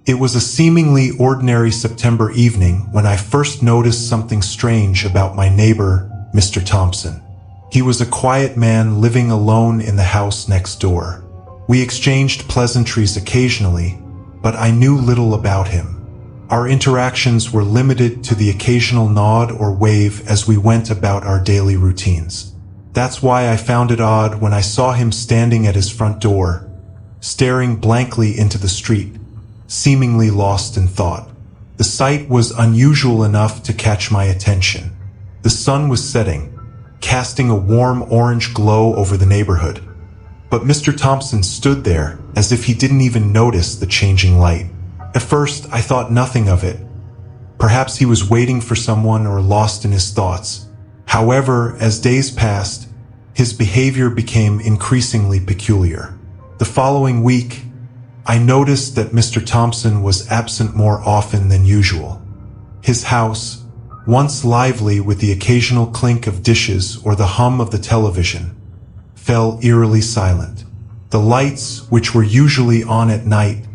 It was a seemingly ordinary September evening when I first noticed something strange about my neighbor, Mr. Thompson. He was a quiet man living alone in the house next door. We exchanged pleasantries occasionally, but I knew little about him. Our interactions were limited to the occasional nod or wave as we went about our daily routines. That's why I found it odd when I saw him standing at his front door, staring blankly into the street, seemingly lost in thought. The sight was unusual enough to catch my attention. The sun was setting, casting a warm orange glow over the neighborhood. But Mr. Thompson stood there as if he didn't even notice the changing light. At first, I thought nothing of it. Perhaps he was waiting for someone or lost in his thoughts. However, as days passed, his behavior became increasingly peculiar. The following week, I noticed that Mr. Thompson was absent more often than usual. His house, once lively with the occasional clink of dishes or the hum of the television, fell eerily silent. The lights, which were usually on at night,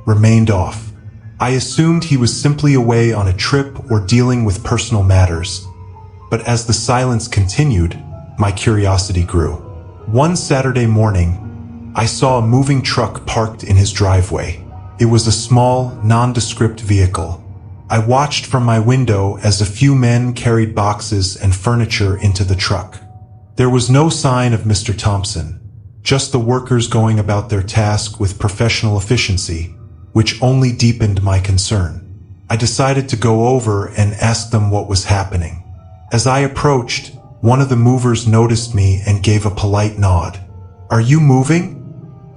remained off. I assumed he was simply away on a trip or dealing with personal matters. But as the silence continued, my curiosity grew. One Saturday morning, I saw a moving truck parked in his driveway. It was a small, nondescript vehicle. I watched from my window as a few men carried boxes and furniture into the truck. There was no sign of Mr. Thompson, just the workers going about their task with professional efficiency, which only deepened my concern. I decided to go over and ask them what was happening. As I approached, one of the movers noticed me and gave a polite nod. "Are you moving?"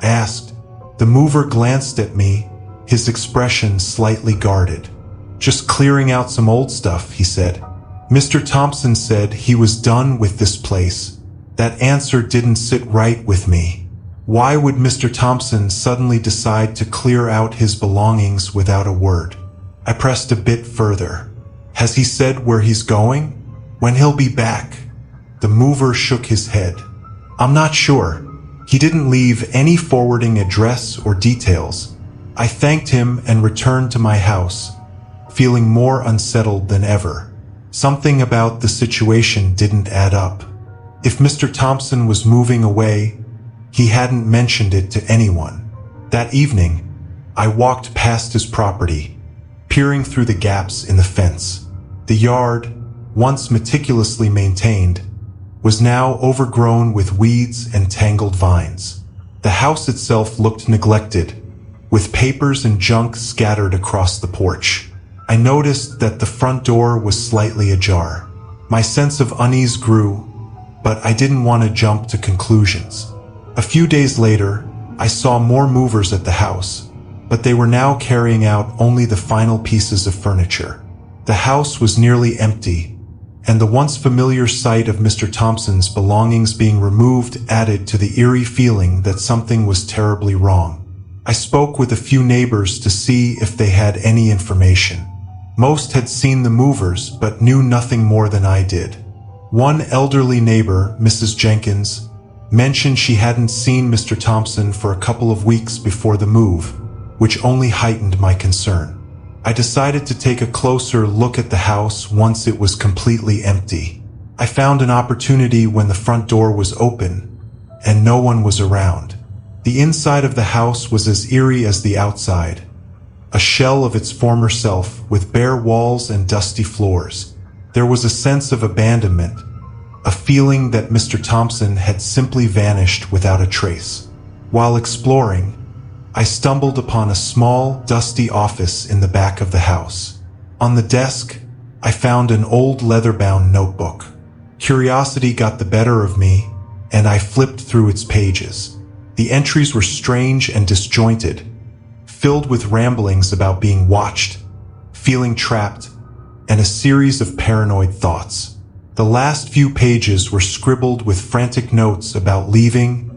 I asked. The mover glanced at me, his expression slightly guarded. "Just clearing out some old stuff," he said. Mr. Thompson said he was done with this place. That answer didn't sit right with me. Why would Mr. Thompson suddenly decide to clear out his belongings without a word? I pressed a bit further. "Has he said where he's going? When he'll be back?" The mover shook his head. "I'm not sure. He didn't leave any forwarding address or details." I thanked him and returned to my house, feeling more unsettled than ever. Something about the situation didn't add up. If Mr. Thompson was moving away, he hadn't mentioned it to anyone. That evening, I walked past his property, peering through the gaps in the fence. The yard, once meticulously maintained, was now overgrown with weeds and tangled vines. The house itself looked neglected, with papers and junk scattered across the porch. I noticed that the front door was slightly ajar. My sense of unease grew, but I didn't want to jump to conclusions. A few days later, I saw more movers at the house, but they were now carrying out only the final pieces of furniture. The house was nearly empty, and the once familiar sight of Mr. Thompson's belongings being removed added to the eerie feeling that something was terribly wrong. I spoke with a few neighbors to see if they had any information. Most had seen the movers, but knew nothing more than I did. One elderly neighbor, Mrs. Jenkins, mentioned she hadn't seen Mr. Thompson for a couple of weeks before the move, which only heightened my concern. I decided to take a closer look at the house once it was completely empty. I found an opportunity when the front door was open, and no one was around. The inside of the house was as eerie as the outside, a shell of its former self with bare walls and dusty floors. There was a sense of abandonment, a feeling that Mr. Thompson had simply vanished without a trace. While exploring, I stumbled upon a small, dusty office in the back of the house. On the desk, I found an old leather-bound notebook. Curiosity got the better of me, and I flipped through its pages. The entries were strange and disjointed, filled with ramblings about being watched, feeling trapped, and a series of paranoid thoughts. The last few pages were scribbled with frantic notes about leaving,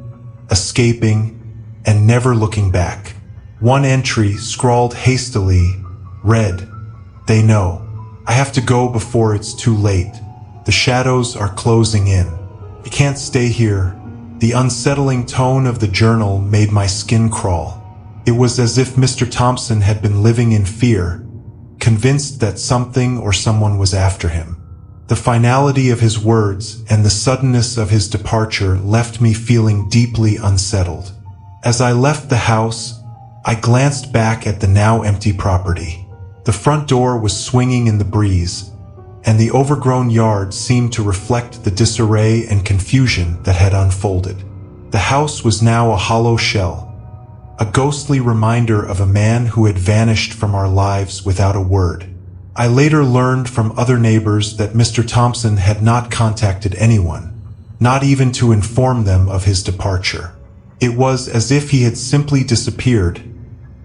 escaping, and never looking back. One entry, scrawled hastily, read, "They know. I have to go before it's too late. The shadows are closing in. I can't stay here." The unsettling tone of the journal made my skin crawl. It was as if Mr. Thompson had been living in fear, convinced that something or someone was after him. The finality of his words and the suddenness of his departure left me feeling deeply unsettled. As I left the house, I glanced back at the now empty property. The front door was swinging in the breeze, and the overgrown yard seemed to reflect the disarray and confusion that had unfolded. The house was now a hollow shell, a ghostly reminder of a man who had vanished from our lives without a word. I later learned from other neighbors that Mr. Thompson had not contacted anyone, not even to inform them of his departure. It was as if he had simply disappeared,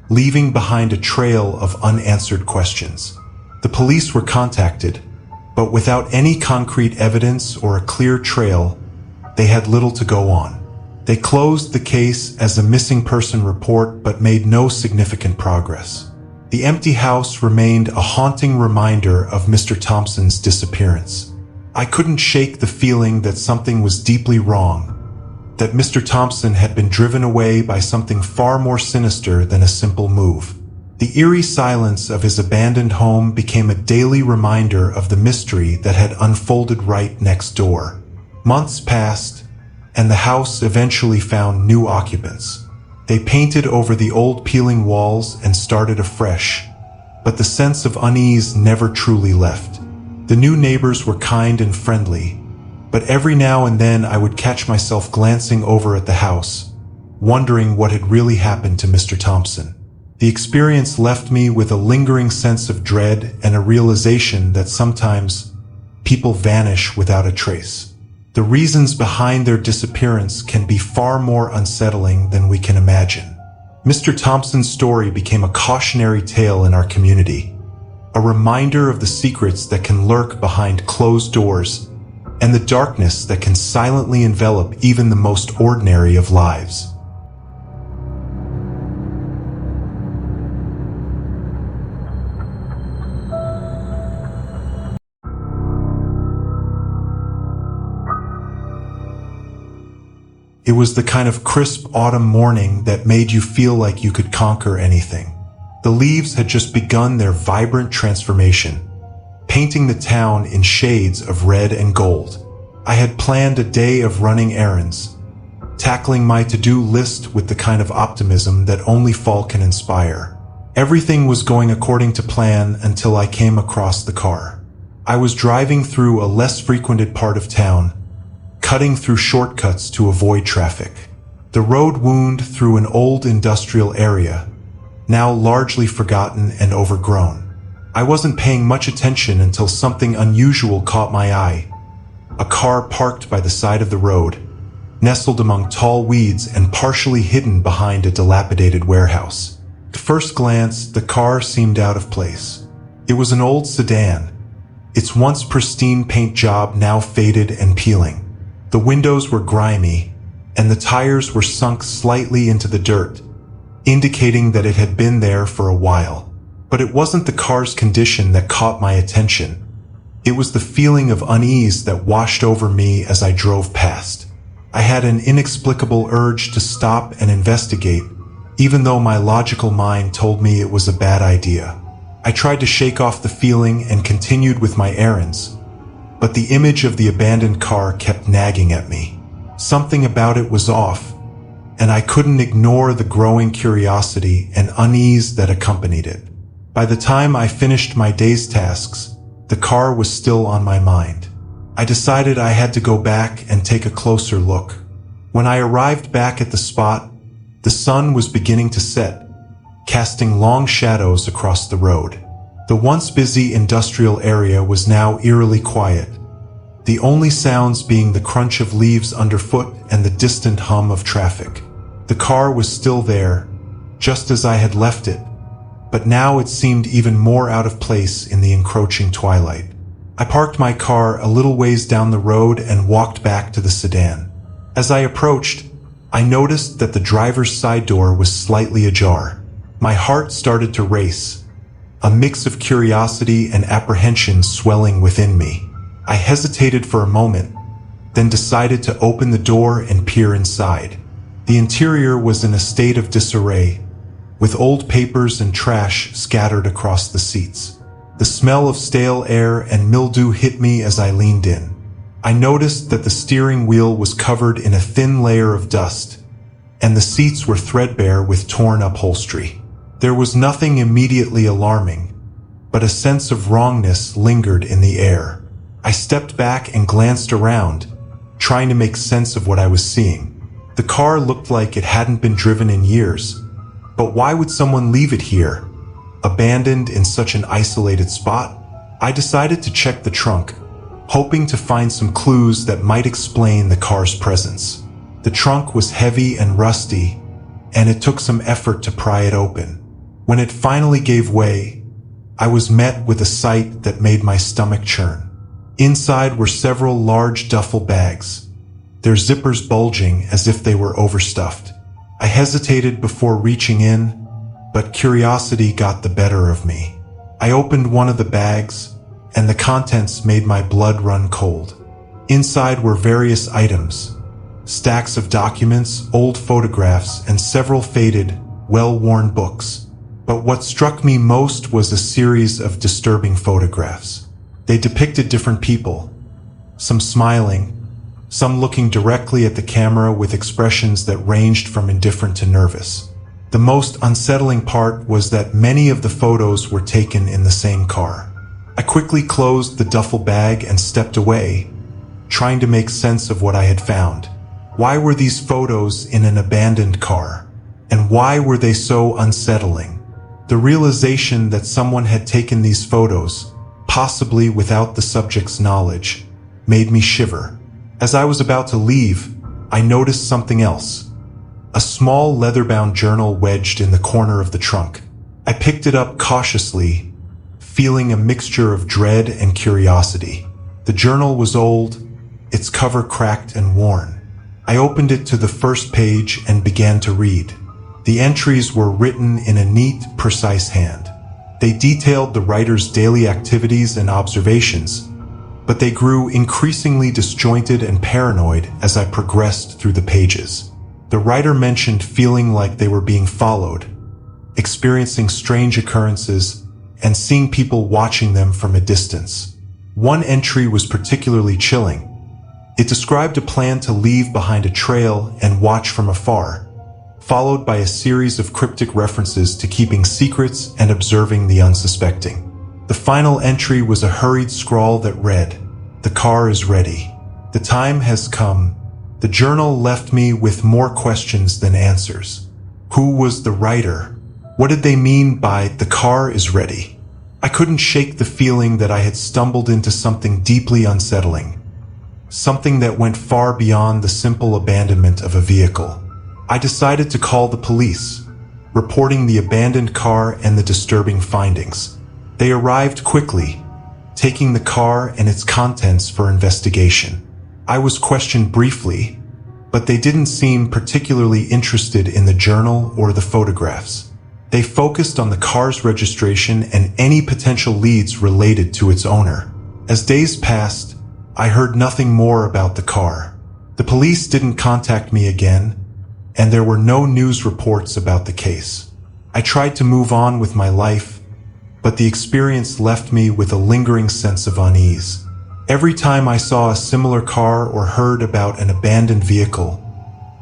leaving behind a trail of unanswered questions. The police were contacted, but without any concrete evidence or a clear trail, they had little to go on. They closed the case as a missing person report but made no significant progress. The empty house remained a haunting reminder of Mr. Thompson's disappearance. I couldn't shake the feeling that something was deeply wrong, that Mr. Thompson had been driven away by something far more sinister than a simple move. The eerie silence of his abandoned home became a daily reminder of the mystery that had unfolded right next door. Months passed, and the house eventually found new occupants. They painted over the old peeling walls and started afresh, but the sense of unease never truly left. The new neighbors were kind and friendly, but every now and then I would catch myself glancing over at the house, wondering what had really happened to Mr. Thompson. The experience left me with a lingering sense of dread and a realization that sometimes people vanish without a trace. The reasons behind their disappearance can be far more unsettling than we can imagine. Mr. Thompson's story became a cautionary tale in our community, a reminder of the secrets that can lurk behind closed doors and the darkness that can silently envelop even the most ordinary of lives. It was the kind of crisp autumn morning that made you feel like you could conquer anything. The leaves had just begun their vibrant transformation, painting the town in shades of red and gold. I had planned a day of running errands, tackling my to-do list with the kind of optimism that only fall can inspire. Everything was going according to plan until I came across the car. I was driving through a less frequented part of town, cutting through shortcuts to avoid traffic. The road wound through an old industrial area, now largely forgotten and overgrown. I wasn't paying much attention until something unusual caught my eye. A car parked by the side of the road, nestled among tall weeds and partially hidden behind a dilapidated warehouse. At first glance, the car seemed out of place. It was an old sedan, its once pristine paint job now faded and peeling. The windows were grimy, and the tires were sunk slightly into the dirt, indicating that it had been there for a while. But it wasn't the car's condition that caught my attention. It was the feeling of unease that washed over me as I drove past. I had an inexplicable urge to stop and investigate, even though my logical mind told me it was a bad idea. I tried to shake off the feeling and continued with my errands, but the image of the abandoned car kept nagging at me. Something about it was off, and I couldn't ignore the growing curiosity and unease that accompanied it. By the time I finished my day's tasks, the car was still on my mind. I decided I had to go back and take a closer look. When I arrived back at the spot, the sun was beginning to set, casting long shadows across the road. The once busy industrial area was now eerily quiet, the only sounds being the crunch of leaves underfoot and the distant hum of traffic. The car was still there, just as I had left it, but now it seemed even more out of place in the encroaching twilight. I parked my car a little ways down the road and walked back to the sedan. As I approached, I noticed that the driver's side door was slightly ajar. My heart started to race, a mix of curiosity and apprehension swelling within me. I hesitated for a moment, then decided to open the door and peer inside. The interior was in a state of disarray, with old papers and trash scattered across the seats. The smell of stale air and mildew hit me as I leaned in. I noticed that the steering wheel was covered in a thin layer of dust, and the seats were threadbare with torn upholstery. There was nothing immediately alarming, but a sense of wrongness lingered in the air. I stepped back and glanced around, trying to make sense of what I was seeing. The car looked like it hadn't been driven in years, but why would someone leave it here, abandoned in such an isolated spot? I decided to check the trunk, hoping to find some clues that might explain the car's presence. The trunk was heavy and rusty, and it took some effort to pry it open. When it finally gave way, I was met with a sight that made my stomach churn. Inside were several large duffel bags, their zippers bulging as if they were overstuffed. I hesitated before reaching in, but curiosity got the better of me. I opened one of the bags, and the contents made my blood run cold. Inside were various items, stacks of documents, old photographs, and several faded, well-worn books. But what struck me most was a series of disturbing photographs. They depicted different people, some smiling, some looking directly at the camera with expressions that ranged from indifferent to nervous. The most unsettling part was that many of the photos were taken in the same car. I quickly closed the duffel bag and stepped away, trying to make sense of what I had found. Why were these photos in an abandoned car? And why were they so unsettling? The realization that someone had taken these photos, possibly without the subject's knowledge, made me shiver. As I was about to leave, I noticed something else. A small leather-bound journal wedged in the corner of the trunk. I picked it up cautiously, feeling a mixture of dread and curiosity. The journal was old, its cover cracked and worn. I opened it to the first page and began to read. The entries were written in a neat, precise hand. They detailed the writer's daily activities and observations, but they grew increasingly disjointed and paranoid as I progressed through the pages. The writer mentioned feeling like they were being followed, experiencing strange occurrences, and seeing people watching them from a distance. One entry was particularly chilling. It described a plan to leave behind a trail and watch from afar, followed by a series of cryptic references to keeping secrets and observing the unsuspecting. The final entry was a hurried scrawl that read, "The car is ready. The time has come." The journal left me with more questions than answers. Who was the writer? What did they mean by "the car is ready"? I couldn't shake the feeling that I had stumbled into something deeply unsettling, something that went far beyond the simple abandonment of a vehicle. I decided to call the police, reporting the abandoned car and the disturbing findings. They arrived quickly, taking the car and its contents for investigation. I was questioned briefly, but they didn't seem particularly interested in the journal or the photographs. They focused on the car's registration and any potential leads related to its owner. As days passed, I heard nothing more about the car. The police didn't contact me again, and there were no news reports about the case. I tried to move on with my life, but the experience left me with a lingering sense of unease. Every time I saw a similar car or heard about an abandoned vehicle,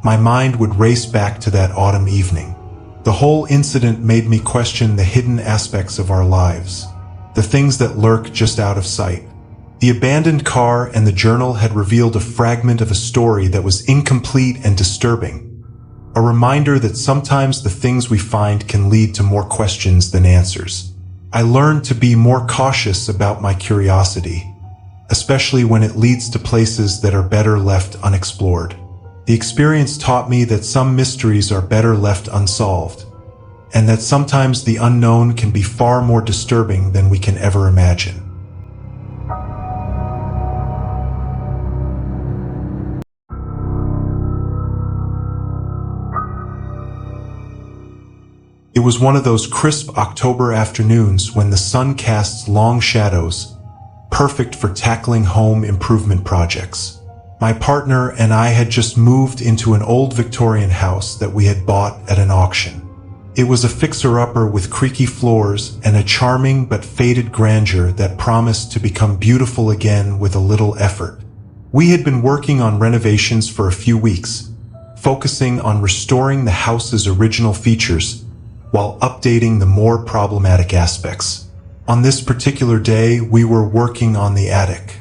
my mind would race back to that autumn evening. The whole incident made me question the hidden aspects of our lives, the things that lurk just out of sight. The abandoned car and the journal had revealed a fragment of a story that was incomplete and disturbing, a reminder that sometimes the things we find can lead to more questions than answers. I learned to be more cautious about my curiosity, especially when it leads to places that are better left unexplored. The experience taught me that some mysteries are better left unsolved, and that sometimes the unknown can be far more disturbing than we can ever imagine. It was one of those crisp October afternoons when the sun casts long shadows, perfect for tackling home improvement projects. My partner and I had just moved into an old Victorian house that we had bought at an auction. It was a fixer-upper with creaky floors and a charming but faded grandeur that promised to become beautiful again with a little effort. We had been working on renovations for a few weeks, focusing on restoring the house's original features while updating the more problematic aspects. On this particular day, we were working on the attic.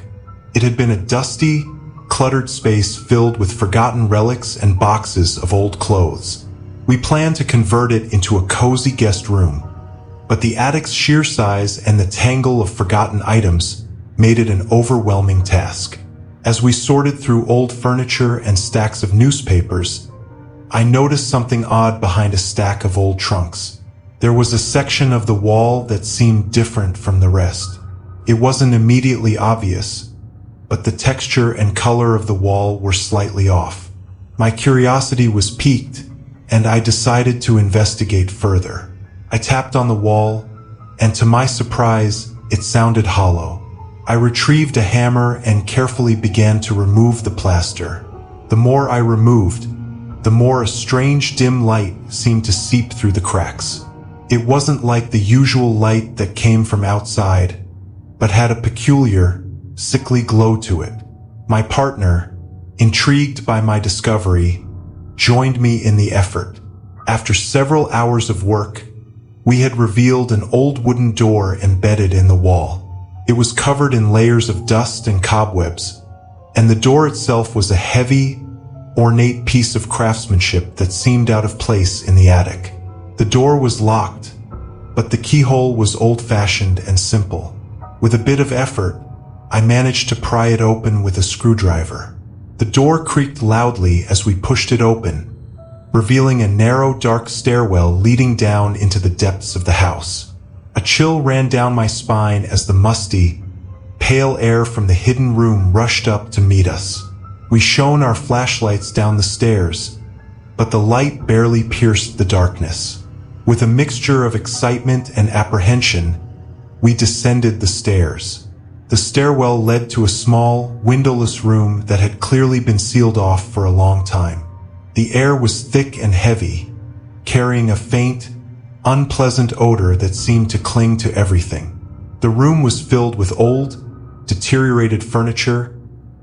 It had been a dusty, cluttered space filled with forgotten relics and boxes of old clothes. We planned to convert it into a cozy guest room, but the attic's sheer size and the tangle of forgotten items made it an overwhelming task. As we sorted through old furniture and stacks of newspapers, I noticed something odd behind a stack of old trunks. There was a section of the wall that seemed different from the rest. It wasn't immediately obvious, but the texture and color of the wall were slightly off. My curiosity was piqued, and I decided to investigate further. I tapped on the wall, and to my surprise, it sounded hollow. I retrieved a hammer and carefully began to remove the plaster. The more I removed, the more a strange dim light seemed to seep through the cracks. It wasn't like the usual light that came from outside, but had a peculiar, sickly glow to it. My partner, intrigued by my discovery, joined me in the effort. After several hours of work, we had revealed an old wooden door embedded in the wall. It was covered in layers of dust and cobwebs, and the door itself was a heavy, ornate piece of craftsmanship that seemed out of place in the attic. The door was locked, but the keyhole was old-fashioned and simple. With a bit of effort, I managed to pry it open with a screwdriver. The door creaked loudly as we pushed it open, revealing a narrow, dark stairwell leading down into the depths of the house. A chill ran down my spine as the musty, pale air from the hidden room rushed up to meet us. We shone our flashlights down the stairs, but the light barely pierced the darkness. With a mixture of excitement and apprehension, we descended the stairs. The stairwell led to a small, windowless room that had clearly been sealed off for a long time. The air was thick and heavy, carrying a faint, unpleasant odor that seemed to cling to everything. The room was filled with old, deteriorated furniture,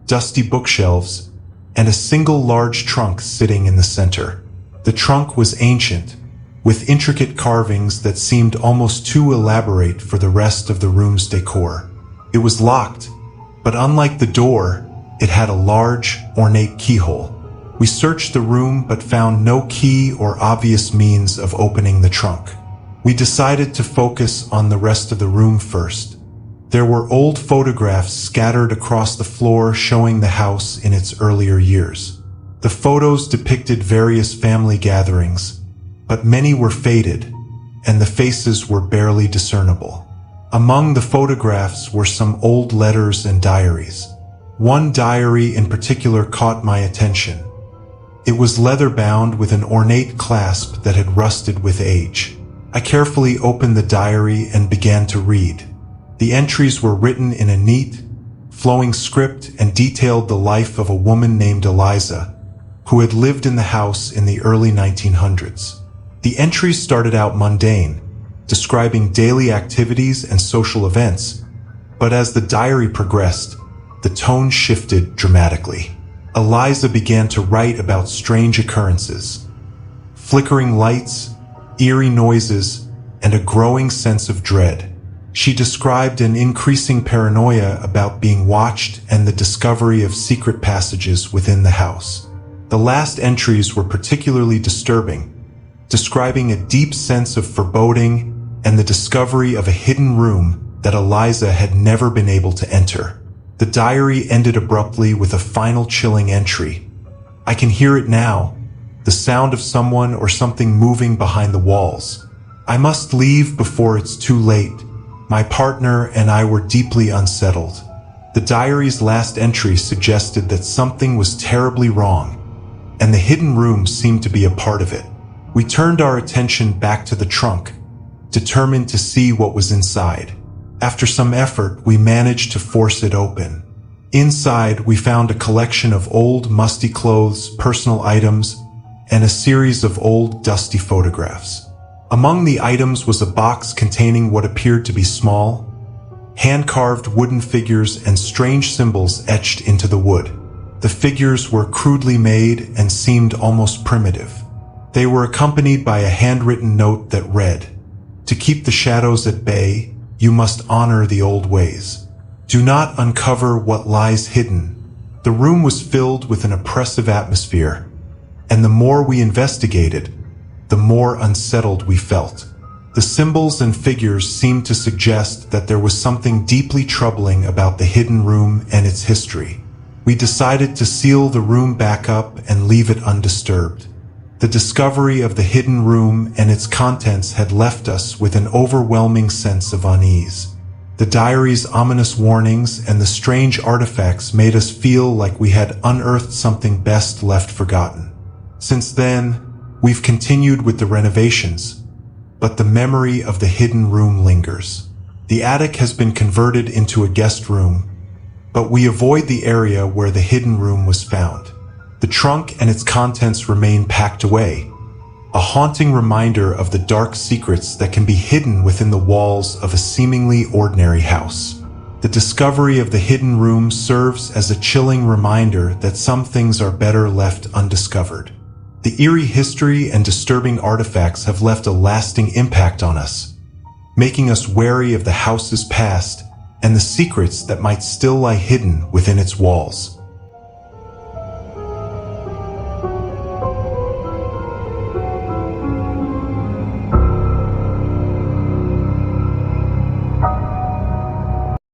dusty bookshelves, and a single large trunk sitting in the center. The trunk was ancient, with intricate carvings that seemed almost too elaborate for the rest of the room's decor. It was locked, but unlike the door, it had a large, ornate keyhole. We searched the room but found no key or obvious means of opening the trunk. We decided to focus on the rest of the room first. There were old photographs scattered across the floor showing the house in its earlier years. The photos depicted various family gatherings, but many were faded, and the faces were barely discernible. Among the photographs were some old letters and diaries. One diary in particular caught my attention. It was leather-bound with an ornate clasp that had rusted with age. I carefully opened the diary and began to read. The entries were written in a neat, flowing script and detailed the life of a woman named Eliza, who had lived in the house in the early 1900s. The entries started out mundane, describing daily activities and social events, but as the diary progressed, the tone shifted dramatically. Eliza began to write about strange occurrences, flickering lights, eerie noises, and a growing sense of dread. She described an increasing paranoia about being watched and the discovery of secret passages within the house. The last entries were particularly disturbing, describing a deep sense of foreboding and the discovery of a hidden room that Eliza had never been able to enter. The diary ended abruptly with a final chilling entry. I can hear it now, the sound of someone or something moving behind the walls. I must leave before it's too late. My partner and I were deeply unsettled. The diary's last entry suggested that something was terribly wrong, and the hidden room seemed to be a part of it. We turned our attention back to the trunk, determined to see what was inside. After some effort, we managed to force it open. Inside, we found a collection of old, musty clothes, personal items, and a series of old, dusty photographs. Among the items was a box containing what appeared to be small, hand-carved wooden figures and strange symbols etched into the wood. The figures were crudely made and seemed almost primitive. They were accompanied by a handwritten note that read, "To keep the shadows at bay, you must honor the old ways. Do not uncover what lies hidden." The room was filled with an oppressive atmosphere, and the more we investigated, the more unsettled we felt. The symbols and figures seemed to suggest that there was something deeply troubling about the hidden room and its history. We decided to seal the room back up and leave it undisturbed. The discovery of the hidden room and its contents had left us with an overwhelming sense of unease. The diary's ominous warnings and the strange artifacts made us feel like we had unearthed something best left forgotten. Since then, we've continued with the renovations, but the memory of the hidden room lingers. The attic has been converted into a guest room, but we avoid the area where the hidden room was found. The trunk and its contents remain packed away, a haunting reminder of the dark secrets that can be hidden within the walls of a seemingly ordinary house. The discovery of the hidden room serves as a chilling reminder that some things are better left undiscovered. The eerie history and disturbing artifacts have left a lasting impact on us, making us wary of the house's past and the secrets that might still lie hidden within its walls.